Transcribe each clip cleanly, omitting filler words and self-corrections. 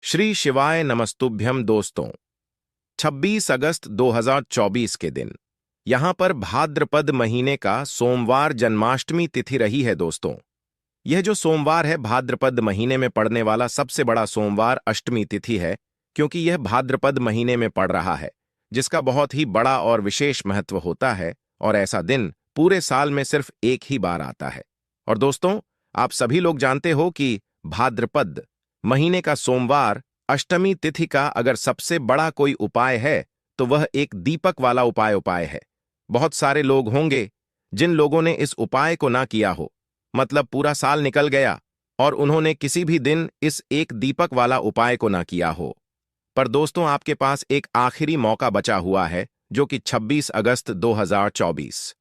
श्री शिवाय नमस्तुभ्यम दोस्तों। 26 अगस्त 2024 के दिन यहां पर भाद्रपद महीने का सोमवार जन्माष्टमी तिथि रही है। दोस्तों, यह जो सोमवार है भाद्रपद महीने में पड़ने वाला सबसे बड़ा सोमवार अष्टमी तिथि है, क्योंकि यह भाद्रपद महीने में पड़ रहा है, जिसका बहुत ही बड़ा और विशेष महत्व होता है। और ऐसा दिन पूरे साल में सिर्फ एक ही बार आता है। और दोस्तों, आप सभी लोग जानते हो कि भाद्रपद महीने का सोमवार अष्टमी तिथि का अगर सबसे बड़ा कोई उपाय है तो वह एक दीपक वाला उपाय है। बहुत सारे लोग होंगे जिन लोगों ने इस उपाय को ना किया हो, मतलब पूरा साल निकल गया और उन्होंने किसी भी दिन इस एक दीपक वाला उपाय को ना किया हो। पर दोस्तों, आपके पास एक आखिरी मौका बचा हुआ है, जो कि 26 अगस्त 2024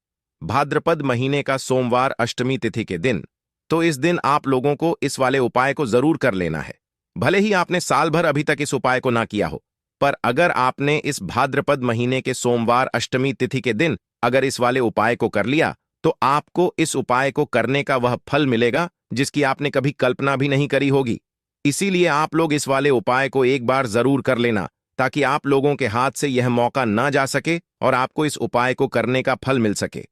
भाद्रपद महीने का सोमवार अष्टमी तिथि के दिन। तो इस दिन आप लोगों को इस वाले उपाय को जरूर कर लेना है। भले ही आपने साल भर अभी तक इस उपाय को ना किया हो, पर अगर आपने इस भाद्रपद महीने के सोमवार अष्टमी तिथि के दिन अगर इस वाले उपाय को कर लिया, तो आपको इस उपाय को करने का वह फल मिलेगा जिसकी आपने कभी कल्पना भी नहीं करी होगी। इसीलिए आप लोग इस वाले उपाय को एक बार जरूर कर लेना, ताकि आप लोगों के हाथ से यह मौका ना जा सके और आपको इस उपाय को करने का फल मिल सके।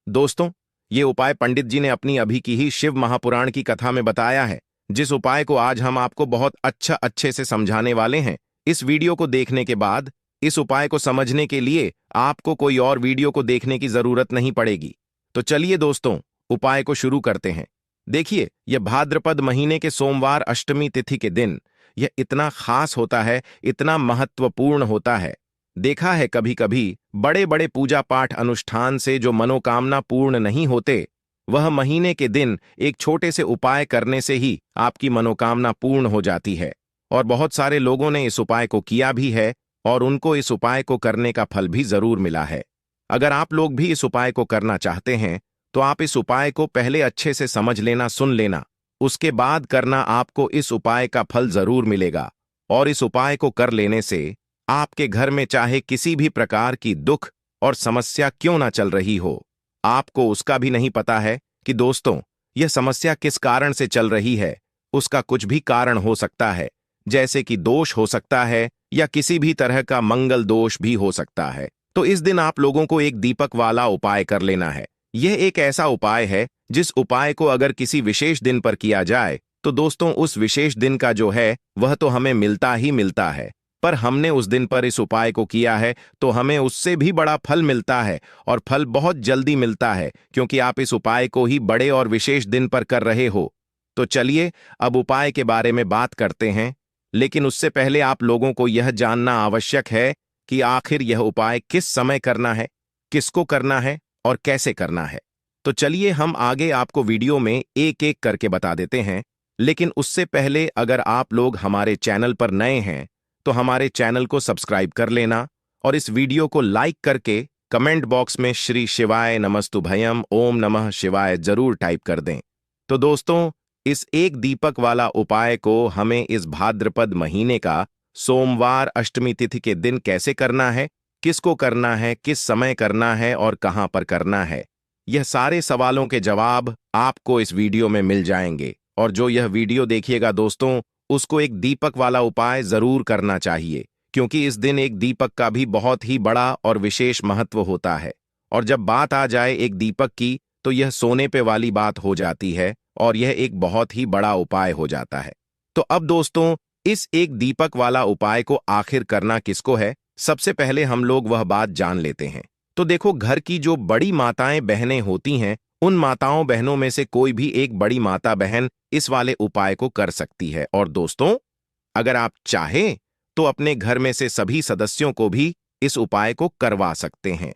दोस्तों, ये उपाय पंडित जी ने अपनी अभी की ही शिव महापुराण की कथा में बताया है, जिस उपाय को आज हम आपको बहुत अच्छे से समझाने वाले हैं। इस वीडियो को देखने के बाद इस उपाय को समझने के लिए आपको कोई और वीडियो को देखने की जरूरत नहीं पड़ेगी। तो चलिए दोस्तों, उपाय को शुरू करते हैं। देखिए, यह भाद्रपद महीने के सोमवार अष्टमी तिथि के दिन यह इतना खास होता है, इतना महत्वपूर्ण होता है। देखा है कभी कभी बड़े बड़े पूजा पाठ अनुष्ठान से जो मनोकामना पूर्ण नहीं होते, वह महीने के दिन एक छोटे से उपाय करने से ही आपकी मनोकामना पूर्ण हो जाती है। और बहुत सारे लोगों ने इस उपाय को किया भी है और उनको इस उपाय को करने का फल भी जरूर मिला है। अगर आप लोग भी इस उपाय को करना चाहते हैं तो आप इस उपाय को पहले अच्छे से समझ लेना, सुन लेना, उसके बाद करना। आपको इस उपाय का फल जरूर मिलेगा। और इस उपाय को कर लेने से आपके घर में चाहे किसी भी प्रकार की दुख और समस्या क्यों ना चल रही हो, आपको उसका भी नहीं पता है कि दोस्तों यह समस्या किस कारण से चल रही है। उसका कुछ भी कारण हो सकता है, जैसे कि दोष हो सकता है या किसी भी तरह का मंगल दोष भी हो सकता है। तो इस दिन आप लोगों को एक दीपक वाला उपाय कर लेना है। यह एक ऐसा उपाय है जिस उपाय को अगर किसी विशेष दिन पर किया जाए तो दोस्तों उस विशेष दिन का जो है वह तो हमें मिलता ही मिलता है, पर हमने उस दिन पर इस उपाय को किया है तो हमें उससे भी बड़ा फल मिलता है। और फल बहुत जल्दी मिलता है, क्योंकि आप इस उपाय को ही बड़े और विशेष दिन पर कर रहे हो। तो चलिए अब उपाय के बारे में बात करते हैं, लेकिन उससे पहले आप लोगों को यह जानना आवश्यक है कि आखिर यह उपाय किस समय करना है, किसको करना है और कैसे करना है। तो चलिए हम आगे आपको वीडियो में एक एक करके बता देते हैं। लेकिन उससे पहले अगर आप लोग हमारे चैनल पर नए हैं तो हमारे चैनल को सब्सक्राइब कर लेना और इस वीडियो को लाइक करके कमेंट बॉक्स में श्री शिवाय नमस्तुभयम ओम नमः शिवाय जरूर टाइप कर दें। तो दोस्तों, इस एक दीपक वाला उपाय को हमें इस भाद्रपद महीने का सोमवार अष्टमी तिथि के दिन कैसे करना है, किसको करना है, किस समय करना है और कहां पर करना है, यह सारे सवालों के जवाब आपको इस वीडियो में मिल जाएंगे। और जो यह वीडियो देखिएगा दोस्तों, उसको एक दीपक वाला उपाय जरूर करना चाहिए, क्योंकि इस दिन एक दीपक का भी बहुत ही बड़ा और विशेष महत्व होता है। और जब बात आ जाए एक दीपक की, तो यह सोने पे वाली बात हो जाती है और यह एक बहुत ही बड़ा उपाय हो जाता है। तो अब दोस्तों, इस एक दीपक वाला उपाय को आखिर करना किसको है, सबसे पहले हम लोग वह बात जान लेते हैं। तो देखो, घर की जो बड़ी माताएं बहनें होती हैं, उन माताओं बहनों में से कोई भी एक बड़ी माता बहन इस वाले उपाय को कर सकती है। और दोस्तों, अगर आप चाहें तो अपने घर में से सभी सदस्यों को भी इस उपाय को करवा सकते हैं।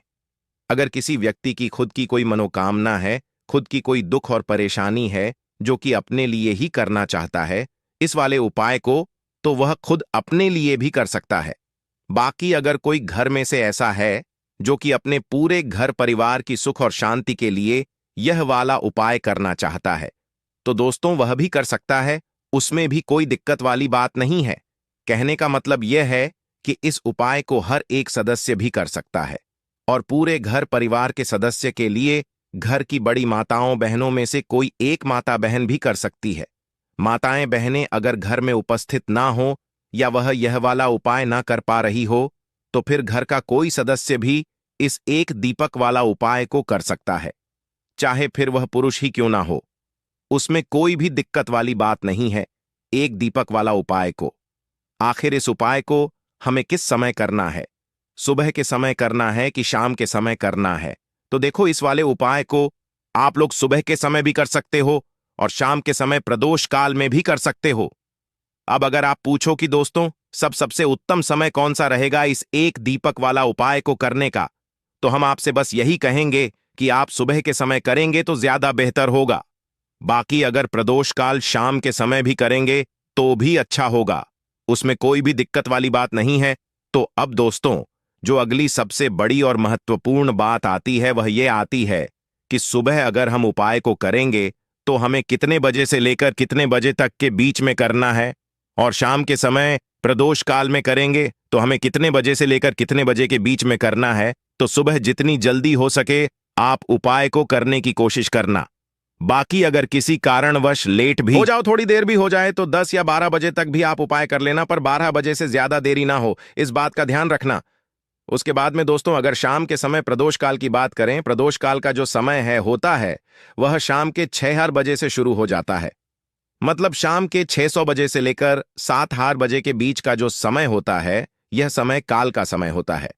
अगर किसी व्यक्ति की खुद की कोई मनोकामना है, खुद की कोई दुख और परेशानी है जो कि अपने लिए ही करना चाहता है इस वाले उपाय को, तो वह खुद अपने लिए भी कर सकता है। बाकी अगर कोई घर में से ऐसा है जो कि अपने पूरे घर परिवार की सुख और शांति के लिए यह वाला उपाय करना चाहता है, तो दोस्तों वह भी कर सकता है। उसमें भी कोई दिक्कत वाली बात नहीं है। कहने का मतलब यह है कि इस उपाय को हर एक सदस्य भी कर सकता है और पूरे घर परिवार के सदस्य के लिए घर की बड़ी माताओं बहनों में से कोई एक माता बहन भी कर सकती है। माताएं बहनें अगर घर में उपस्थित ना हो या वह यह वाला उपाय ना कर पा रही हो, तो फिर घर का कोई सदस्य भी इस एक दीपक वाला उपाय को कर सकता है, चाहे फिर वह पुरुष ही क्यों ना हो। उसमें कोई भी दिक्कत वाली बात नहीं है एक दीपक वाला उपाय को। आखिर इस उपाय को हमें किस समय करना है? सुबह के समय करना है कि शाम के समय करना है? तो देखो, इस वाले उपाय को आप लोग सुबह के समय भी कर सकते हो और शाम के समय प्रदोष काल में भी कर सकते हो। अब अगर आप पूछो कि दोस्तों सबसे उत्तम समय कौन सा रहेगा इस एक दीपक वाला उपाय को करने का, तो हम आपसे बस यही कहेंगे कि आप सुबह के समय करेंगे तो ज्यादा बेहतर होगा। बाकी अगर प्रदोष काल शाम के समय भी करेंगे तो भी अच्छा होगा, उसमें कोई भी दिक्कत वाली बात नहीं है। तो अब दोस्तों, जो अगली सबसे बड़ी और महत्वपूर्ण बात आती है वह ये आती है कि सुबह अगर हम उपाय को करेंगे तो हमें कितने बजे से लेकर कितने बजे तक के बीच में करना है, और शाम के समय प्रदोष काल में करेंगे तो हमें कितने बजे से लेकर कितने बजे के बीच में करना है। तो सुबह जितनी जल्दी हो सके आप उपाय को करने की कोशिश करना। बाकी अगर किसी कारणवश लेट भी हो जाओ, थोड़ी देर भी हो जाए, तो 10 या 12 बजे तक भी आप उपाय कर लेना, पर 12 बजे से ज्यादा देरी ना हो, इस बात का ध्यान रखना। उसके बाद में दोस्तों, अगर शाम के समय प्रदोष काल की बात करें, प्रदोष काल का जो समय है होता है वह शाम के 6 बजे से शुरू हो जाता है। मतलब शाम के 600 बजे से लेकर 7 बजे के बीच का जो समय होता है यह समय काल का समय होता है।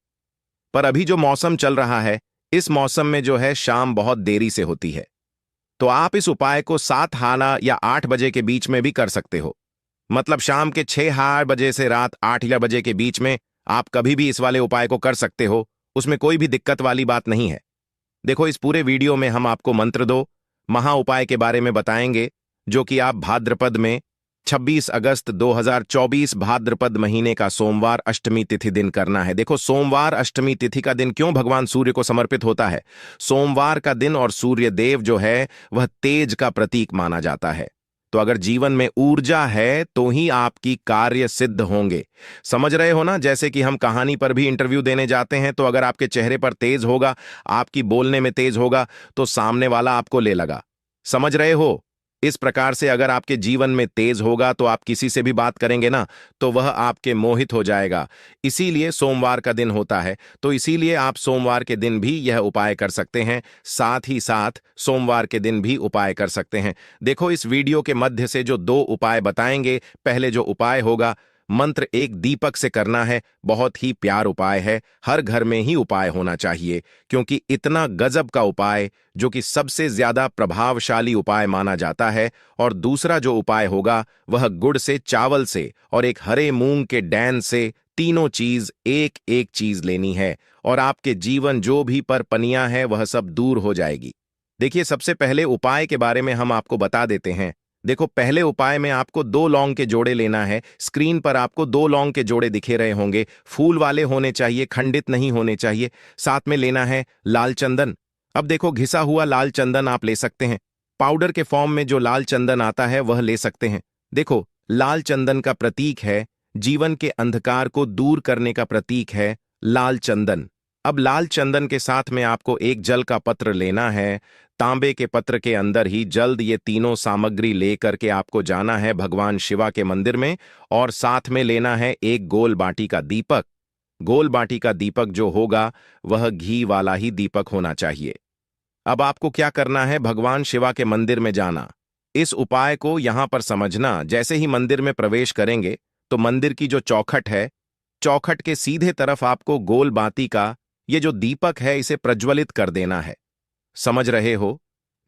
पर अभी जो मौसम चल रहा है, इस मौसम में जो है शाम बहुत देरी से होती है, तो आप इस उपाय को 7 या 8 बजे के बीच में भी कर सकते हो। मतलब शाम के 6 बजे से रात 8 बजे के बीच में आप कभी भी इस वाले उपाय को कर सकते हो, उसमें कोई भी दिक्कत वाली बात नहीं है। देखो, इस पूरे वीडियो में हम आपको मंत्र दो महा उपाय के बारे में बताएंगे, जो कि आप भाद्रपद में 26 अगस्त 2024 भाद्रपद महीने का सोमवार अष्टमी तिथि दिन करना है। देखो, सोमवार अष्टमी तिथि का दिन क्यों भगवान सूर्य को समर्पित होता है? सोमवार का दिन और सूर्य देव जो है वह तेज का प्रतीक माना जाता है। तो अगर जीवन में ऊर्जा है तो ही आपकी कार्य सिद्ध होंगे। समझ रहे हो ना? जैसे कि हम कहानी पर भी इंटरव्यू देने जाते हैं, तो अगर आपके चेहरे पर तेज होगा, आपकी बोलने में तेज होगा, तो सामने वाला आपको ले लगा। समझ रहे हो? इस प्रकार से अगर आपके जीवन में तेज होगा तो आप किसी से भी बात करेंगे ना, तो वह आपके मोहित हो जाएगा। इसीलिए सोमवार का दिन होता है, तो इसीलिए आप सोमवार के दिन भी यह उपाय कर सकते हैं, साथ ही साथ सोमवार के दिन भी उपाय कर सकते हैं। देखो, इस वीडियो के मध्य से जो 2 उपाय बताएंगे, पहले जो उपाय होगा मंत्र एक दीपक से करना है, बहुत ही प्यार उपाय है, हर घर में ही उपाय होना चाहिए, क्योंकि इतना गजब का उपाय जो कि सबसे ज्यादा प्रभावशाली उपाय माना जाता है। और दूसरा जो उपाय होगा वह गुड़ से, चावल से और एक हरे मूंग के डैन से, तीनों चीज एक एक चीज लेनी है और आपके जीवन जो भी परपनियां है वह सब दूर हो जाएगी। देखिए, सबसे पहले उपाय के बारे में हम आपको बता देते हैं। देखो, पहले उपाय में आपको 2 लौंग के जोड़े लेना है। स्क्रीन पर आपको 2 लौंग के जोड़े दिखे रहे होंगे, फूल वाले होने चाहिए, खंडित नहीं होने चाहिए। साथ में लेना है लाल चंदन। अब देखो, घिसा हुआ लाल चंदन आप ले सकते हैं, पाउडर के फॉर्म में जो लाल चंदन आता है वह ले सकते हैं। देखो, लाल चंदन का प्रतीक है, जीवन के अंधकार को दूर करने का प्रतीक है लाल चंदन। अब लाल चंदन के साथ में आपको एक जल का पत्र लेना है। तांबे के पत्र के अंदर ही जल्द ये तीनों सामग्री लेकर के आपको जाना है भगवान शिवा के मंदिर में, और साथ में लेना है एक गोल बाटी का दीपक। गोल बाटी का दीपक जो होगा वह घी वाला ही दीपक होना चाहिए। अब आपको क्या करना है? भगवान शिवा के मंदिर में जाना। इस उपाय को यहां पर समझना, जैसे ही मंदिर में प्रवेश करेंगे तो मंदिर की जो चौखट है, चौखट के सीधे तरफ आपको गोल बाती का ये जो दीपक है इसे प्रज्वलित कर देना है। समझ रहे हो?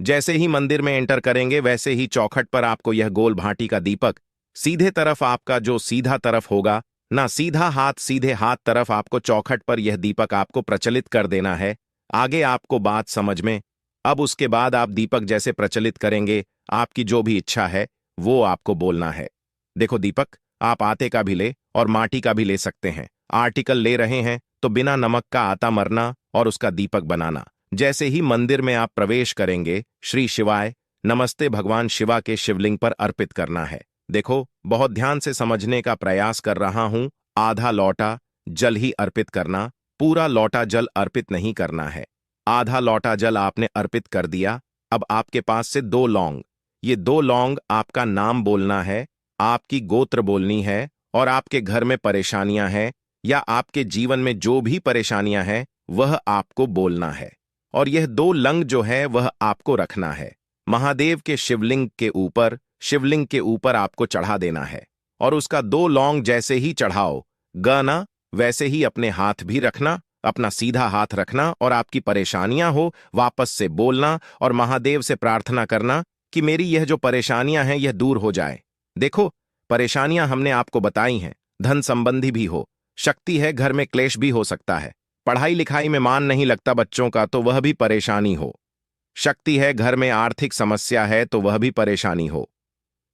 जैसे ही मंदिर में एंटर करेंगे वैसे ही चौखट पर आपको यह गोल भाटी का दीपक, सीधे तरफ आपका जो सीधा तरफ होगा ना, सीधा हाथ सीधे हाथ तरफ आपको चौखट पर यह दीपक आपको प्रचलित कर देना है। आगे आपको बात समझ में। अब उसके बाद आप दीपक जैसे प्रचलित करेंगे, आपकी जो भी इच्छा है वो आपको बोलना है। देखो, दीपक आप आटे का भी ले और माटी का भी ले सकते हैं। आर्टिकल ले रहे हैं तो बिना नमक का आटा मरना और उसका दीपक बनाना। जैसे ही मंदिर में आप प्रवेश करेंगे, श्री शिवाय नमस्ते भगवान शिवा के शिवलिंग पर अर्पित करना है। देखो, बहुत ध्यान से समझने का प्रयास कर रहा हूं। आधा लौटा जल ही अर्पित करना, पूरा लौटा जल अर्पित नहीं करना है। आधा लौटा जल आपने अर्पित कर दिया। अब आपके पास से 2 लौंग, ये 2 लौंग आपका नाम बोलना है, आपकी गोत्र बोलनी है और आपके घर में परेशानियां हैं या आपके जीवन में जो भी परेशानियां हैं वह आपको बोलना है। और यह 2 लंग जो है वह आपको रखना है। महादेव के शिवलिंग के ऊपर आपको चढ़ा देना है और उसका 2 लौंग जैसे ही चढ़ाओ गाना वैसे ही अपने हाथ भी रखना, अपना सीधा हाथ रखना और आपकी परेशानियां हो वापस से बोलना और महादेव से प्रार्थना करना कि मेरी यह जो परेशानियां हैं यह दूर हो जाए। देखो, परेशानियां हमने आपको बताई हैं, धन संबंधी भी हो, शक्ति है घर में क्लेश भी हो सकता है, पढ़ाई लिखाई में मान नहीं लगता बच्चों का तो वह भी परेशानी हो, शक्ति है घर में आर्थिक समस्या है तो वह भी परेशानी हो,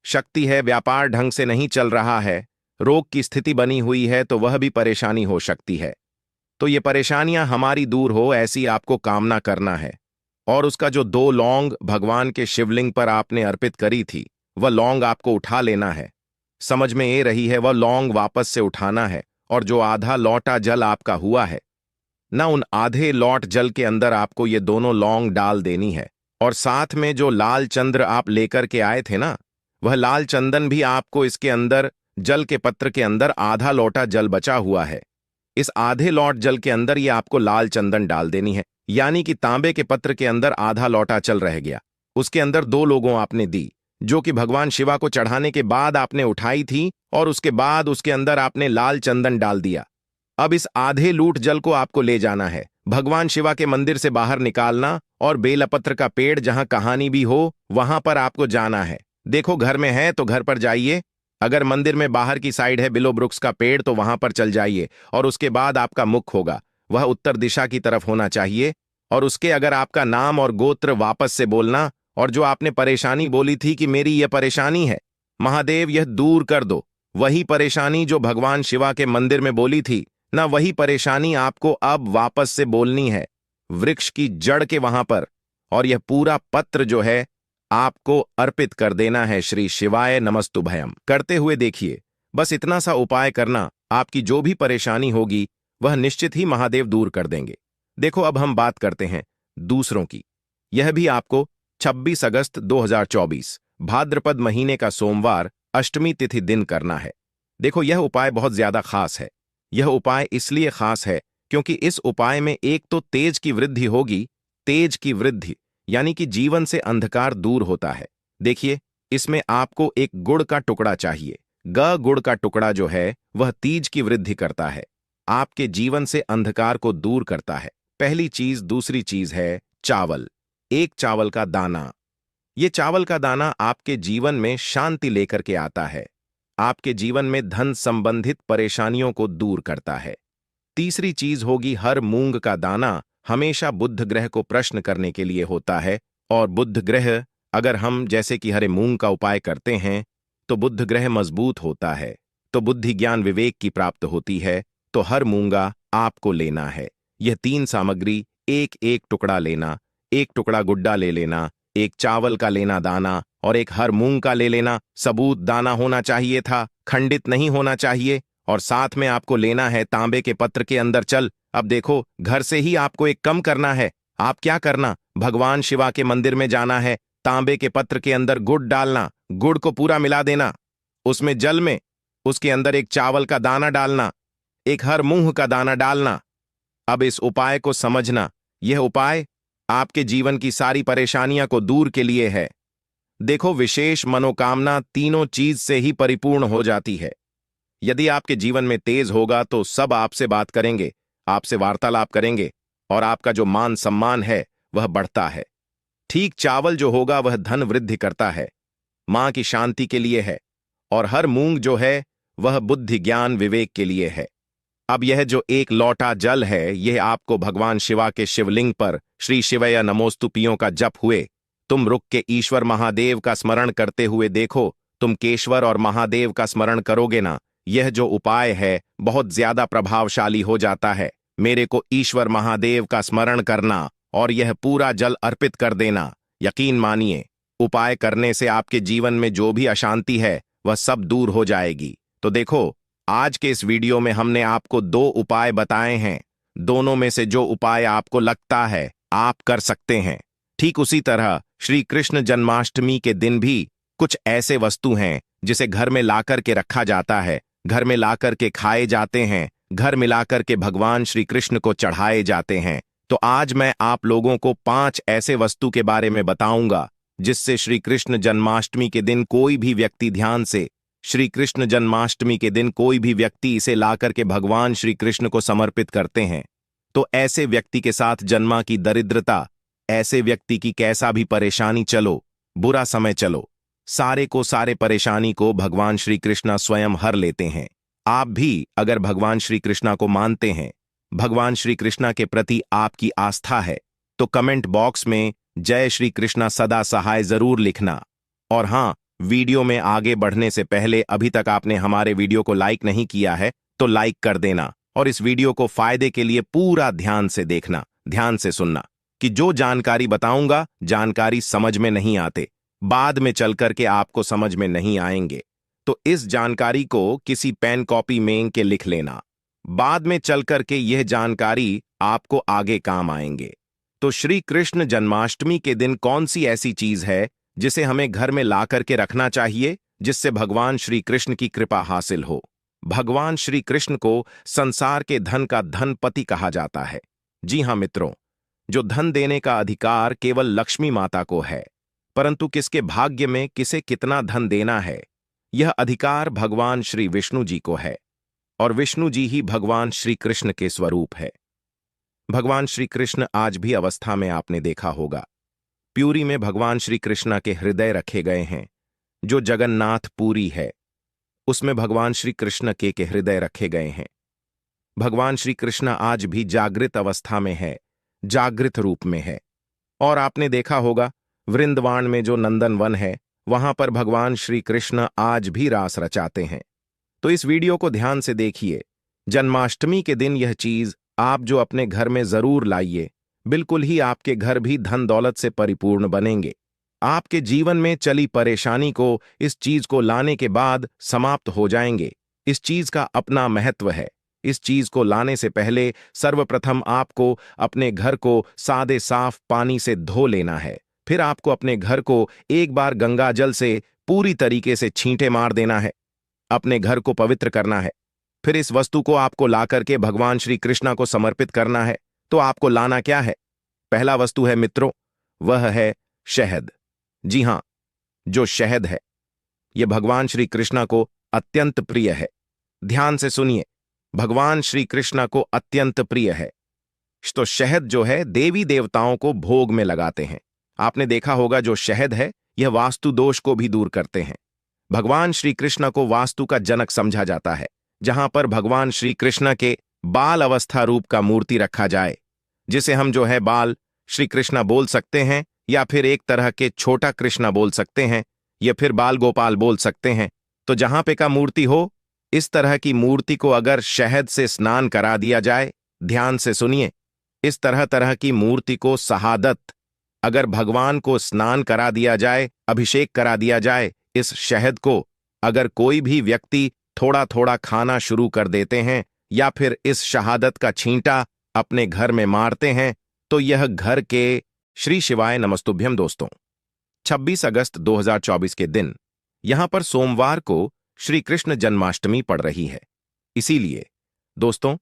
शक्ति है व्यापार ढंग से नहीं चल रहा है, रोग की स्थिति बनी हुई है तो वह भी परेशानी हो सकती है। तो ये परेशानियां हमारी दूर हो ऐसी आपको कामना करना है। और उसका जो 2 लौंग भगवान के शिवलिंग पर आपने अर्पित करी थी वह लौंग आपको उठा लेना है। समझ में ये रही है, वह लौंग वापस से उठाना है और जो आधा लौटा जल आपका हुआ है ना, उन आधे लौट जल के अंदर आपको ये दोनों लौंग डाल देनी है। और साथ में जो लाल चंद्र आप लेकर के आए थे ना, वह लाल चंदन भी आपको इसके अंदर जल के पत्र के अंदर आधा लोटा जल बचा हुआ है, इस आधे लौट जल के अंदर ये आपको लाल चंदन डाल देनी है। यानी कि तांबे के पत्र के अंदर आधा लौटा चल रह गया, उसके अंदर 2 लोगों आपने दी जो कि भगवान शिवा को चढ़ाने के बाद आपने उठाई थी और उसके बाद उसके अंदर आपने लाल चंदन डाल दिया। अब इस आधे लूट जल को आपको ले जाना है, भगवान शिवा के मंदिर से बाहर निकालना और बेलपत्र का पेड़ जहां कहानी भी हो वहां पर आपको जाना है। देखो, घर में है तो घर पर जाइए, अगर मंदिर में बाहर की साइड है बिलो वृक्ष का पेड़ तो वहां पर चल जाइए और उसके बाद आपका मुख होगा वह उत्तर दिशा की तरफ होना चाहिए। और उसके अगर आपका नाम और गोत्र वापस से बोलना और जो आपने परेशानी बोली थी कि मेरी यह परेशानी है महादेव यह दूर कर दो, वही परेशानी जो भगवान शिवा के मंदिर में बोली थी ना, वही परेशानी आपको अब वापस से बोलनी है वृक्ष की जड़ के वहां पर। और यह पूरा पत्र जो है आपको अर्पित कर देना है श्री शिवाय नमस्तुभयम करते हुए। देखिए, बस इतना सा उपाय करना, आपकी जो भी परेशानी होगी वह निश्चित ही महादेव दूर कर देंगे। देखो, अब हम बात करते हैं दूसरों की। यह भी आपको 26 अगस्त 2024 भाद्रपद महीने का सोमवार अष्टमी तिथि दिन करना है। देखो, यह उपाय बहुत ज्यादा खास है। यह उपाय इसलिए खास है क्योंकि इस उपाय में एक तो तेज की वृद्धि होगी, तेज की वृद्धि यानी कि जीवन से अंधकार दूर होता है। देखिए, इसमें आपको एक गुड़ का टुकड़ा चाहिए। गुड़ का टुकड़ा जो है वह तेज की वृद्धि करता है, आपके जीवन से अंधकार को दूर करता है। पहली चीज। दूसरी चीज है चावल, एक चावल का दाना। ये चावल का दाना आपके जीवन में शांति लेकर के आता है, आपके जीवन में धन संबंधित परेशानियों को दूर करता है। तीसरी चीज होगी हर मूंग का दाना, हमेशा बुध ग्रह को प्रश्न करने के लिए होता है। और बुध ग्रह अगर हम जैसे कि हरे मूंग का उपाय करते हैं तो बुध ग्रह मजबूत होता है, तो बुद्धि ज्ञान विवेक की प्राप्त होती है। तो हर मूंगा आपको लेना है। यह 3 सामग्री, एक एक टुकड़ा लेना, एक टुकड़ा गुड्डा ले लेना, एक चावल का लेना दाना और एक हर मूंग का ले लेना। सबूत दाना होना चाहिए था, खंडित नहीं होना चाहिए। और साथ में आपको लेना है तांबे के पत्र के अंदर चल। अब देखो, घर से ही आपको एक कम करना है। आप क्या करना, भगवान शिवा के मंदिर में जाना है, तांबे के पत्र के अंदर गुड़ डालना, गुड़ को पूरा मिला देना उसमें जल में, उसके अंदर एक चावल का दाना डालना, एक हर मूंग का दाना डालना। अब इस उपाय को समझना, यह उपाय आपके जीवन की सारी परेशानियां को दूर के लिए है। देखो, विशेष मनोकामना तीनों चीज से ही परिपूर्ण हो जाती है। यदि आपके जीवन में तेज होगा तो सब आपसे बात करेंगे, आपसे वार्तालाप करेंगे और आपका जो मान सम्मान है वह बढ़ता है। ठीक चावल जो होगा वह धन वृद्धि करता है, मां की शांति के लिए है। और हर मूंग जो है वह बुद्धि ज्ञान विवेक के लिए है। अब यह जो एक लौटा जल है यह आपको भगवान शिवा के शिवलिंग पर श्री शिवय नमोस्तुपियों का जप हुए तुम रुक के ईश्वर महादेव का स्मरण करते हुए देखो, तुम केशवर और महादेव का स्मरण करोगे ना, यह जो उपाय है बहुत ज्यादा प्रभावशाली हो जाता है। मेरे को ईश्वर महादेव का स्मरण करना और यह पूरा जल अर्पित कर देना। यकीन मानिए, उपाय करने से आपके जीवन में जो भी अशांति है वह सब दूर हो जाएगी। तो देखो, आज के इस वीडियो में हमने आपको 2 उपाय बताए हैं। दोनों में से जो उपाय आपको लगता है आप कर सकते हैं, ठीक उसी तरह श्री कृष्ण जन्माष्टमी के दिन भी कुछ ऐसे वस्तु हैं जिसे घर में लाकर के रखा जाता है, घर में लाकर के खाए जाते हैं, घर मिलाकर के भगवान श्री कृष्ण को चढ़ाए जाते हैं। तो आज मैं आप लोगों को 5 ऐसे वस्तु के बारे में बताऊंगा जिससे श्री कृष्ण जन्माष्टमी के दिन कोई भी व्यक्ति ध्यान से श्री कृष्ण जन्माष्टमी के दिन कोई भी व्यक्ति इसे लाकर के भगवान श्री कृष्ण को समर्पित करते हैं तो ऐसे व्यक्ति के साथ जन्मा की दरिद्रता, ऐसे व्यक्ति की कैसा भी परेशानी चलो, बुरा समय चलो, सारे को सारे परेशानी को भगवान श्री कृष्ण स्वयं हर लेते हैं। आप भी अगर भगवान श्री कृष्ण को मानते हैं, भगवान श्री कृष्ण के प्रति आपकी आस्था है, तो कमेंट बॉक्स में जय श्री कृष्ण सदा सहाय जरूर लिखना। और हां, वीडियो में आगे बढ़ने से पहले अभी तक आपने हमारे वीडियो को लाइक नहीं किया है तो लाइक कर देना और इस वीडियो को फायदे के लिए पूरा ध्यान से देखना, ध्यान से सुनना कि जो जानकारी बताऊंगा जानकारी समझ में नहीं आते, बाद में चल करके आपको समझ में नहीं आएंगे, तो इस जानकारी को किसी पेन कॉपी में के लिख लेना, बाद में चल करके यह जानकारी आपको आगे काम आएंगे। तो श्री कृष्ण जन्माष्टमी के दिन कौन सी ऐसी चीज है जिसे हमें घर में ला करके रखना चाहिए जिससे भगवान श्री कृष्ण की कृपा हासिल हो। भगवान श्री कृष्ण को संसार के धन का धनपति कहा जाता है। जी हां मित्रों, जो धन देने का अधिकार केवल लक्ष्मी माता को है, परंतु किसके भाग्य में किसे कितना धन देना है यह अधिकार भगवान श्री विष्णु जी को है और विष्णु जी ही भगवान श्री कृष्ण के स्वरूप है। भगवान श्री कृष्ण आज भी अवस्था में आपने देखा होगा, प्यूरी में भगवान श्री कृष्ण के हृदय रखे गए हैं। जो जगन्नाथ पुरी है उसमें भगवान श्री कृष्ण के हृदय रखे गए हैं। भगवान श्री कृष्ण आज भी जागृत अवस्था में है, जागृत रूप में है। और आपने देखा होगा वृंदावन में जो नंदन वन है वहां पर भगवान श्री कृष्ण आज भी रास रचाते हैं। तो इस वीडियो को ध्यान से देखिए। जन्माष्टमी के दिन यह चीज आप जो अपने घर में जरूर लाइए, बिल्कुल ही आपके घर भी धन दौलत से परिपूर्ण बनेंगे। आपके जीवन में चली परेशानी को इस चीज को लाने के बाद समाप्त हो जाएंगे। इस चीज का अपना महत्व है। इस चीज को लाने से पहले सर्वप्रथम आपको अपने घर को सादे साफ पानी से धो लेना है। फिर आपको अपने घर को एक बार गंगा जल से पूरी तरीके से छींटे मार देना है, अपने घर को पवित्र करना है। फिर इस वस्तु को आपको लाकर के भगवान श्री कृष्ण को समर्पित करना है। तो आपको लाना क्या है? पहला वस्तु है मित्रों, वह है शहद। जी हां, जो शहद है यह भगवान श्री कृष्ण को अत्यंत प्रिय है। ध्यान से सुनिए, भगवान श्री कृष्ण को अत्यंत प्रिय है। तो शहद जो है देवी देवताओं को भोग में लगाते हैं। आपने देखा होगा जो शहद है यह वास्तु दोष को भी दूर करते हैं। भगवान श्री कृष्ण को वास्तु का जनक समझा जाता है। जहां पर भगवान श्री कृष्ण के बाल अवस्था रूप का मूर्ति रखा जाए, जिसे हम जो है बाल श्री कृष्ण बोल सकते हैं या फिर एक तरह के छोटा कृष्ण बोल सकते हैं या फिर बाल गोपाल बोल सकते हैं। तो जहां पे का मूर्ति हो, इस तरह की मूर्ति को अगर शहद से स्नान करा दिया जाए, ध्यान से सुनिए, इस तरह तरह की मूर्ति को शहादत अगर भगवान को स्नान करा दिया जाए, अभिषेक करा दिया जाए, इस शहद को अगर कोई भी व्यक्ति थोड़ा थोड़ा खाना शुरू कर देते हैं या फिर इस शहादत का छींटा अपने घर में मारते हैं, तो यह घर के श्री शिवाय नमस्तुभ्यम। दोस्तों, 26 अगस्त 2024 के दिन यहां पर सोमवार को श्री कृष्ण जन्माष्टमी पड़ रही है। इसीलिए दोस्तों,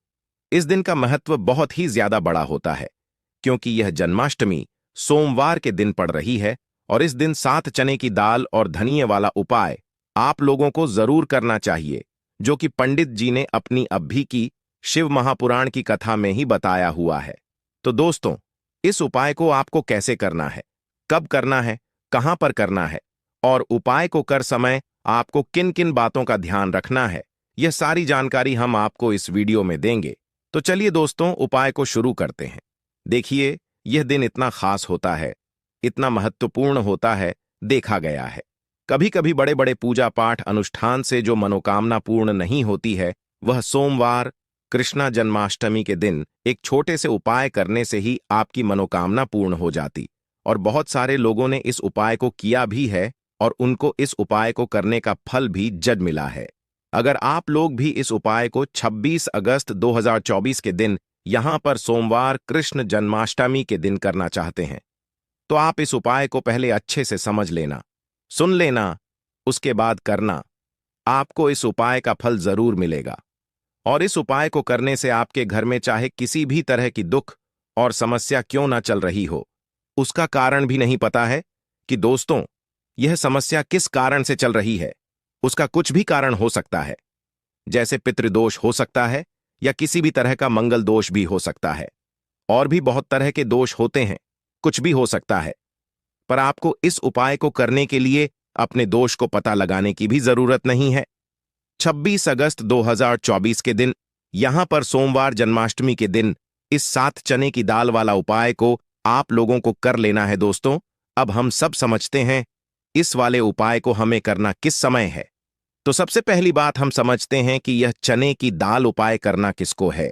इस दिन का महत्व बहुत ही ज्यादा बड़ा होता है क्योंकि यह जन्माष्टमी सोमवार के दिन पड़ रही है और इस दिन 7 चने की दाल और धनिये वाला उपाय आप लोगों को जरूर करना चाहिए, जो कि पंडित जी ने अपनी अभी की शिव महापुराण की कथा में ही बताया हुआ है। तो दोस्तों, इस उपाय को आपको कैसे करना है, कब करना है, कहां पर करना है और उपाय को कर समय आपको किन किन बातों का ध्यान रखना है, यह सारी जानकारी हम आपको इस वीडियो में देंगे। तो चलिए दोस्तों, उपाय को शुरू करते हैं। देखिए, यह दिन इतना खास होता है, इतना महत्वपूर्ण होता है, देखा गया है कभी कभी बड़े बड़े पूजा पाठ अनुष्ठान से जो मनोकामना पूर्ण नहीं होती है, वह सोमवार कृष्णा जन्माष्टमी के दिन एक छोटे से उपाय करने से ही आपकी मनोकामना पूर्ण हो जाती। और बहुत सारे लोगों ने इस उपाय को किया भी है और उनको इस उपाय को करने का फल भी जज मिला है। अगर आप लोग भी इस उपाय को 26 अगस्त 2024 के दिन यहां पर सोमवार कृष्ण जन्माष्टमी के दिन करना चाहते हैं, तो आप इस उपाय को पहले अच्छे से समझ लेना, सुन लेना, उसके बाद करना। आपको इस उपाय का फल जरूर मिलेगा। और इस उपाय को करने से आपके घर में चाहे किसी भी तरह की दुख और समस्या क्यों ना चल रही हो, उसका कारण भी नहीं पता है कि दोस्तों यह समस्या किस कारण से चल रही है। उसका कुछ भी कारण हो सकता है, जैसे पितृदोष हो सकता है या किसी भी तरह का मंगल दोष भी हो सकता है। और भी बहुत तरह के दोष होते हैं, कुछ भी हो सकता है। पर आपको इस उपाय को करने के लिए अपने दोष को पता लगाने की भी जरूरत नहीं है। 26 अगस्त 2024 के दिन, यहां पर सोमवार जन्माष्टमी के दिन, इस 7 चने की दाल वाला उपाय को आप लोगों को कर लेना है दोस्तों। अब हम सब समझते हैं इस वाले उपाय को हमें करना किस समय है। तो सबसे पहली बात हम समझते हैं कि यह चने की दाल उपाय करना किसको है।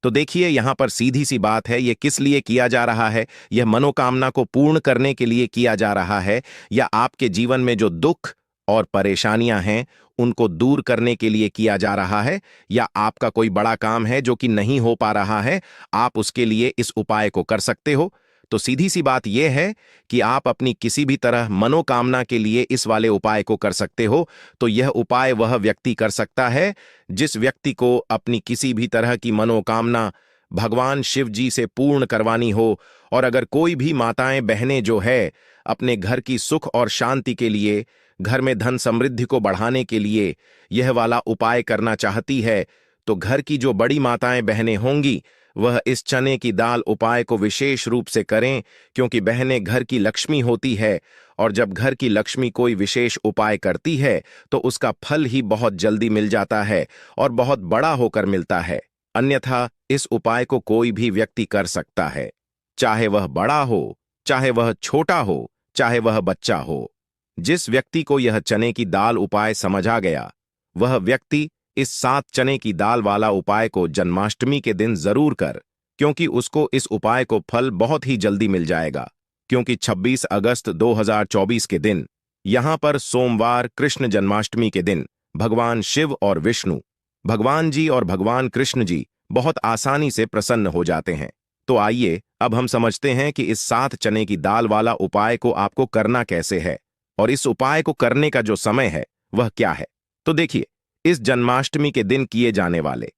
तो देखिए यहां पर सीधी सी बात है, यह किस लिए किया जा रहा है। यह मनोकामना को पूर्ण करने के लिए किया जा रहा है, या आपके जीवन में जो दुख और परेशानियां हैं उनको दूर करने के लिए किया जा रहा है, या आपका कोई बड़ा काम है जो कि नहीं हो पा रहा है, आप उसके लिए इस उपाय को कर सकते हो। तो सीधी सी बात यह है कि आप अपनी किसी भी तरह मनोकामना के लिए इस वाले उपाय को कर सकते हो। तो यह उपाय वह व्यक्ति कर सकता है जिस व्यक्ति को अपनी किसी भी तरह की मनोकामना भगवान शिव जी से पूर्ण करवानी हो। और अगर कोई भी माताएं बहनें जो है अपने घर की सुख और शांति के लिए, घर में धन समृद्धि को बढ़ाने के लिए यह वाला उपाय करना चाहती है, तो घर की जो बड़ी माताएं बहनें होंगी वह इस चने की दाल उपाय को विशेष रूप से करें, क्योंकि बहनें घर की लक्ष्मी होती है। और जब घर की लक्ष्मी कोई विशेष उपाय करती है तो उसका फल ही बहुत जल्दी मिल जाता है और बहुत बड़ा होकर मिलता है। अन्यथा इस उपाय को कोई भी व्यक्ति कर सकता है, चाहे वह बड़ा हो, चाहे वह छोटा हो, चाहे वह बच्चा हो। जिस व्यक्ति को यह चने की दाल उपाय समझ आ गया, वह व्यक्ति इस 7 चने की दाल वाला उपाय को जन्माष्टमी के दिन जरूर कर, क्योंकि उसको इस उपाय को फल बहुत ही जल्दी मिल जाएगा। क्योंकि 26 अगस्त 2024 के दिन, यहां पर सोमवार कृष्ण जन्माष्टमी के दिन, भगवान शिव और विष्णु, भगवान जी और भगवान कृष्ण जी बहुत आसानी से प्रसन्न हो जाते हैं। तो आइए अब हम समझते हैं कि इस 7 चने की दाल वाला उपाय को आपको करना कैसे है, और इस उपाय को करने का जो समय है वह क्या है। तो देखिए, इस जन्माष्टमी के दिन किए जाने वाले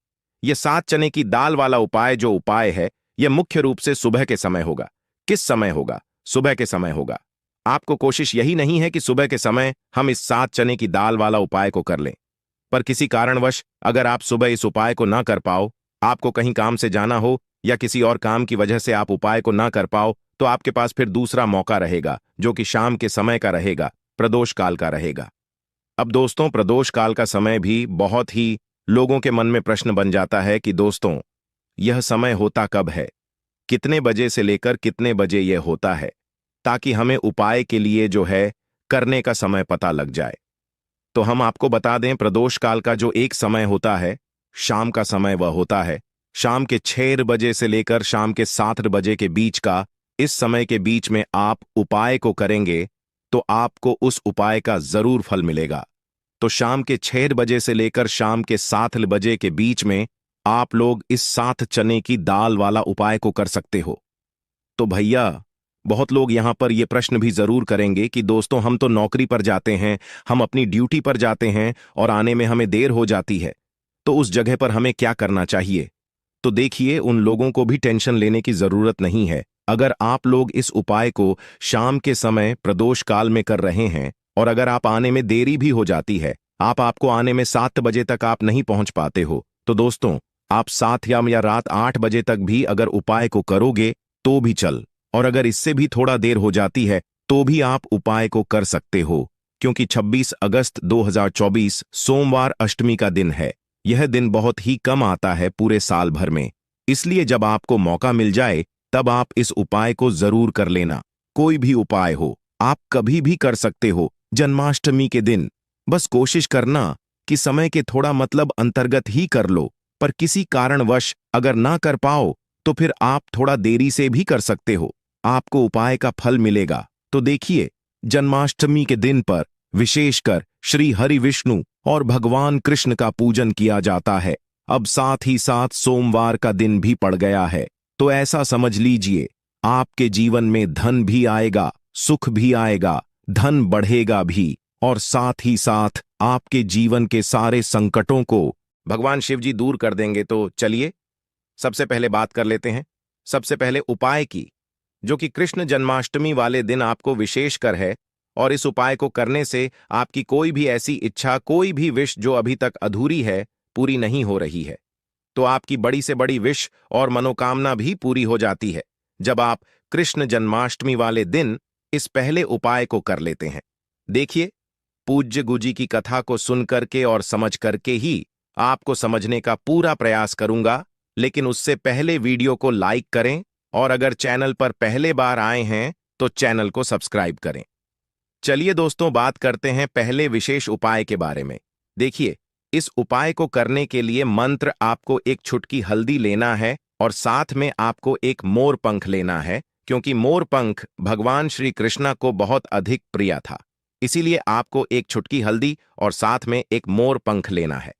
यह 7 चने की दाल वाला उपाय जो उपाय है, यह मुख्य रूप से सुबह के समय होगा। किस समय होगा? सुबह के समय होगा। आपको कोशिश यही नहीं है कि सुबह के समय हम इस 7 चने की दाल वाला उपाय को कर लें, पर किसी कारणवश अगर आप सुबह इस उपाय को ना कर पाओ, आपको कहीं काम से जाना हो या किसी और काम की वजह से आप उपाय को ना कर पाओ, तो आपके पास फिर दूसरा मौका रहेगा जो कि शाम के समय का रहेगा, प्रदोष काल का रहेगा। अब दोस्तों, प्रदोष काल का समय भी बहुत ही लोगों के मन में प्रश्न बन जाता है कि दोस्तों यह समय होता कब है, कितने बजे से लेकर कितने बजे यह होता है, ताकि हमें उपाय के लिए जो है करने का समय पता लग जाए। तो हम आपको बता दें, प्रदोष काल का जो एक समय होता है, शाम का समय वह होता है शाम के 6 बजे से लेकर शाम के 7 बजे के बीच का। इस समय के बीच में आप उपाय को करेंगे तो आपको उस उपाय का जरूर फल मिलेगा। तो शाम के 6 बजे से लेकर शाम के 7 बजे के बीच में आप लोग इस 7 चने की दाल वाला उपाय को कर सकते हो। तो भैया, बहुत लोग यहां पर यह प्रश्न भी जरूर करेंगे कि दोस्तों हम तो नौकरी पर जाते हैं, हम अपनी ड्यूटी पर जाते हैं और आने में हमें देर हो जाती है, तो उस जगह पर हमें क्या करना चाहिए। तो देखिए, उन लोगों को भी टेंशन लेने की जरूरत नहीं है। अगर आप लोग इस उपाय को शाम के समय प्रदोष काल में कर रहे हैं और अगर आप आने में देरी भी हो जाती है, आपको आने में 7 बजे तक आप नहीं पहुंच पाते हो, तो दोस्तों आप 7 या रात 8 बजे तक भी अगर उपाय को करोगे तो भी चल, और अगर इससे भी थोड़ा देर हो जाती है तो भी आप उपाय को कर सकते हो। क्योंकि 26 अगस्त 2024 सोमवार अष्टमी का दिन है। यह दिन बहुत ही कम आता है पूरे साल भर में, इसलिए जब आपको मौका मिल जाए तब आप इस उपाय को जरूर कर लेना। कोई भी उपाय हो, आप कभी भी कर सकते हो जन्माष्टमी के दिन। बस कोशिश करना कि समय के थोड़ा अंतर्गत ही कर लो, पर किसी कारणवश अगर ना कर पाओ तो फिर आप थोड़ा देरी से भी कर सकते हो, आपको उपाय का फल मिलेगा। तो देखिए, जन्माष्टमी के दिन पर विशेषकर श्री हरि विष्णु और भगवान कृष्ण का पूजन किया जाता है। अब साथ ही साथ सोमवार का दिन भी पड़ गया है, तो ऐसा समझ लीजिए आपके जीवन में धन भी आएगा, सुख भी आएगा, धन बढ़ेगा भी। और साथ ही साथ आपके जीवन के सारे संकटों को भगवान शिव जी दूर कर देंगे। तो चलिए सबसे पहले बात कर लेते हैं सबसे पहले उपाय की, जो कि कृष्ण जन्माष्टमी वाले दिन आपको विशेषकर है। और इस उपाय को करने से आपकी कोई भी ऐसी इच्छा, कोई भी विश जो अभी तक अधूरी है, पूरी नहीं हो रही है, तो आपकी बड़ी से बड़ी विश और मनोकामना भी पूरी हो जाती है जब आप कृष्ण जन्माष्टमी वाले दिन इस पहले उपाय को कर लेते हैं। देखिए, पूज्य गुजी की कथा को सुन करके और समझ करके ही आपको समझने का पूरा प्रयास करूंगा, लेकिन उससे पहले वीडियो को लाइक करें और अगर चैनल पर पहले बार आए हैं तो चैनल को सब्सक्राइब करें। चलिए दोस्तों, बात करते हैं पहले विशेष उपाय के बारे में। देखिए, इस उपाय को करने के लिए मंत्र आपको एक चुटकी हल्दी लेना है और साथ में आपको एक मोर पंख लेना है, क्योंकि मोर पंख भगवान श्री कृष्णा को बहुत अधिक प्रिय था। इसीलिए आपको एक चुटकी हल्दी और साथ में एक मोर पंख लेना है।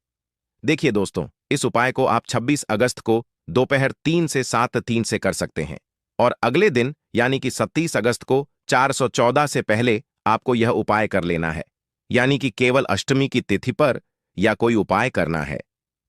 देखिए दोस्तों, इस उपाय को आप 26 अगस्त को दोपहर 3 से 7:03 से कर सकते हैं और अगले दिन यानी कि 27 अगस्त को 414 से पहले आपको यह उपाय कर लेना है, यानी कि केवल अष्टमी की तिथि पर या कोई उपाय करना है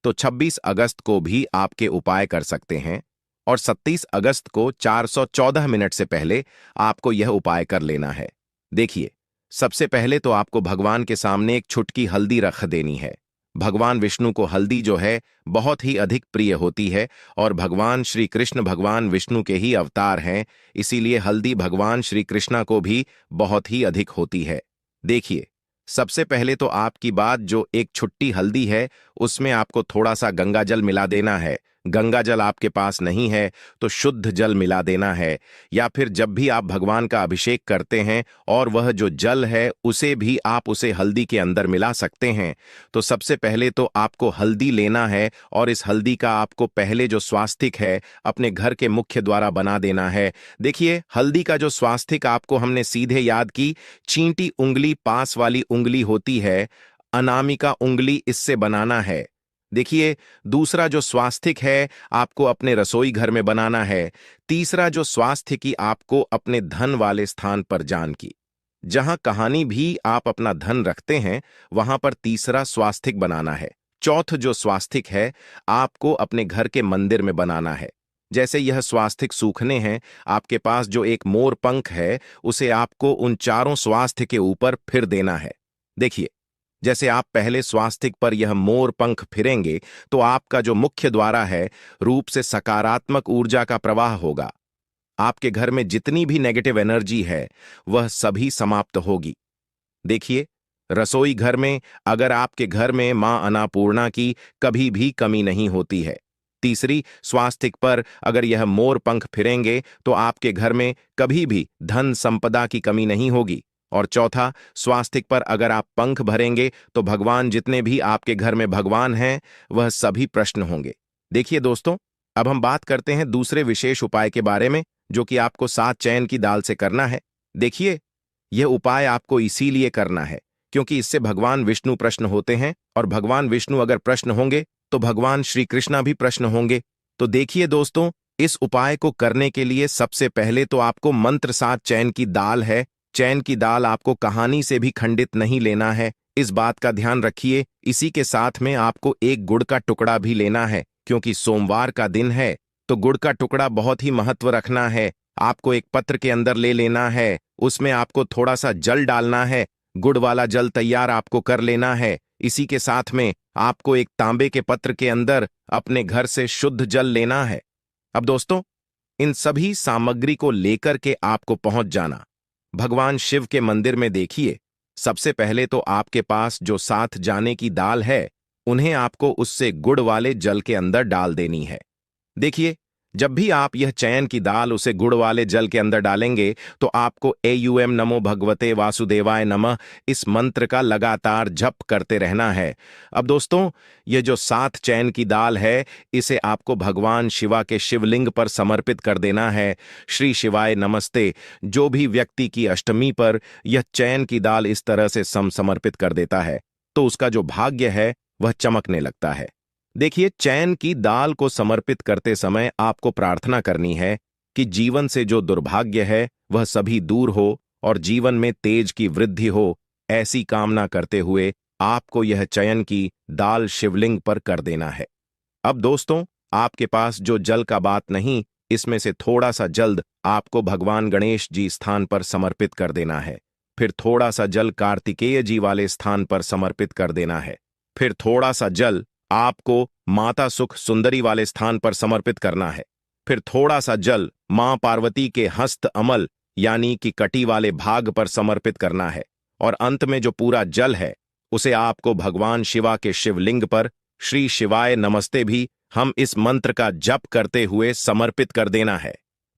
तो 26 अगस्त को भी आपके उपाय कर सकते हैं और 27 अगस्त को 414 मिनट से पहले आपको यह उपाय कर लेना है। देखिए, सबसे पहले तो आपको भगवान के सामने एक चुटकी हल्दी रख देनी है। भगवान विष्णु को हल्दी जो है बहुत ही अधिक प्रिय होती है और भगवान श्री कृष्ण भगवान विष्णु के ही अवतार हैं, इसीलिए हल्दी भगवान श्री कृष्णा को भी बहुत ही अधिक होती है। देखिए, सबसे पहले तो आपकी बात जो एक छुट्टी हल्दी है उसमें आपको थोड़ा सा गंगा जल मिला देना है। गंगा जल आपके पास नहीं है तो शुद्ध जल मिला देना है, या फिर जब भी आप भगवान का अभिषेक करते हैं और वह जो जल है उसे भी आप उसे हल्दी के अंदर मिला सकते हैं। तो सबसे पहले तो आपको हल्दी लेना है और इस हल्दी का आपको पहले जो स्वास्तिक है अपने घर के मुख्य द्वारा बना देना है। देखिए, हल्दी का जो स्वास्तिक आपको हमने सीधे याद की, चींटी उंगली पास वाली उंगली होती है, अनामिका उंगली, इससे बनाना है। देखिए, दूसरा जो स्वास्तिक है आपको अपने रसोई घर में बनाना है। तीसरा जो स्वास्तिकी आपको अपने धन वाले स्थान पर जान की, जहां कहानी भी आप अपना धन रखते हैं, वहां पर तीसरा स्वास्तिक बनाना है। चौथ जो स्वास्तिक है आपको अपने घर के मंदिर में बनाना है। जैसे यह स्वास्तिक सूखने हैं, आपके पास जो एक मोर पंख है उसे आपको उन चारों स्वास्थ्य के ऊपर फिर देना है। देखिए, जैसे आप पहले स्वास्तिक पर यह मोर पंख फिरेंगे तो आपका जो मुख्य द्वारा है रूप से सकारात्मक ऊर्जा का प्रवाह होगा। आपके घर में जितनी भी नेगेटिव एनर्जी है वह सभी समाप्त होगी। देखिए, रसोई घर में अगर आपके घर में मां अन्नपूर्णा की कभी भी कमी नहीं होती है। तीसरी, स्वास्तिक पर अगर यह मोर पंख फिरेंगे तो आपके घर में कभी भी धन संपदा की कमी नहीं होगी। और चौथा, स्वास्तिक पर अगर आप पंख भरेंगे तो भगवान जितने भी आपके घर में भगवान हैं वह सभी प्रश्न होंगे। देखिए दोस्तों, अब हम बात करते हैं दूसरे विशेष उपाय के बारे में, जो कि आपको 7 चैन की दाल से करना है। देखिए, यह उपाय आपको इसीलिए करना है क्योंकि इससे भगवान विष्णु प्रश्न होते हैं और भगवान विष्णु अगर प्रश्न होंगे तो भगवान श्री कृष्णा भी प्रश्न होंगे। तो देखिए दोस्तों, इस उपाय को करने के लिए सबसे पहले तो आपको मंत्र 7 चैन की दाल है। चैन की दाल आपको कहानी से भी खंडित नहीं लेना है, इस बात का ध्यान रखिए। इसी के साथ में आपको एक गुड़ का टुकड़ा भी लेना है, क्योंकि सोमवार का दिन है तो गुड़ का टुकड़ा बहुत ही महत्व रखना है। आपको एक पत्र के अंदर ले लेना है, उसमें आपको थोड़ा सा जल डालना है। गुड़ वाला जल तैयार आपको कर लेना है। इसी के साथ में आपको एक तांबे के पत्र के अंदर अपने घर से शुद्ध जल लेना है। अब दोस्तों, इन सभी सामग्री को लेकर के आपको पहुंच जाना भगवान शिव के मंदिर में। देखिए, सबसे पहले तो आपके पास जो साथ जाने की दाल है उन्हें आपको उससे गुड़ वाले जल के अंदर डाल देनी है। देखिए, जब भी आप यह चैन की दाल उसे गुड़ वाले जल के अंदर डालेंगे तो आपको एयूएम नमो भगवते वासुदेवाय नमः इस मंत्र का लगातार जप करते रहना है। अब दोस्तों, ये जो 7 चैन की दाल है इसे आपको भगवान शिवा के शिवलिंग पर समर्पित कर देना है। श्री शिवाय नमस्ते। जो भी व्यक्ति की अष्टमी पर यह चैन की दाल इस तरह से समर्पित कर देता है तो उसका जो भाग्य है वह चमकने लगता है। देखिए, चैन की दाल को समर्पित करते समय आपको प्रार्थना करनी है कि जीवन से जो दुर्भाग्य है वह सभी दूर हो और जीवन में तेज की वृद्धि हो। ऐसी कामना करते हुए आपको यह चयन की दाल शिवलिंग पर कर देना है। अब दोस्तों, आपके पास जो जल का बात नहीं, इसमें से थोड़ा सा जल्द आपको भगवान गणेश जी स्थान पर समर्पित कर देना है। फिर थोड़ा सा जल कार्तिकेय जी वाले स्थान पर समर्पित कर देना है। फिर थोड़ा सा जल आपको माता सुख सुंदरी वाले स्थान पर समर्पित करना है। फिर थोड़ा सा जल मां पार्वती के हस्त अमल यानी कि कटी वाले भाग पर समर्पित करना है। और अंत में जो पूरा जल है उसे आपको भगवान शिवा के शिवलिंग पर श्री शिवाय नमस्ते भी हम इस मंत्र का जप करते हुए समर्पित कर देना है।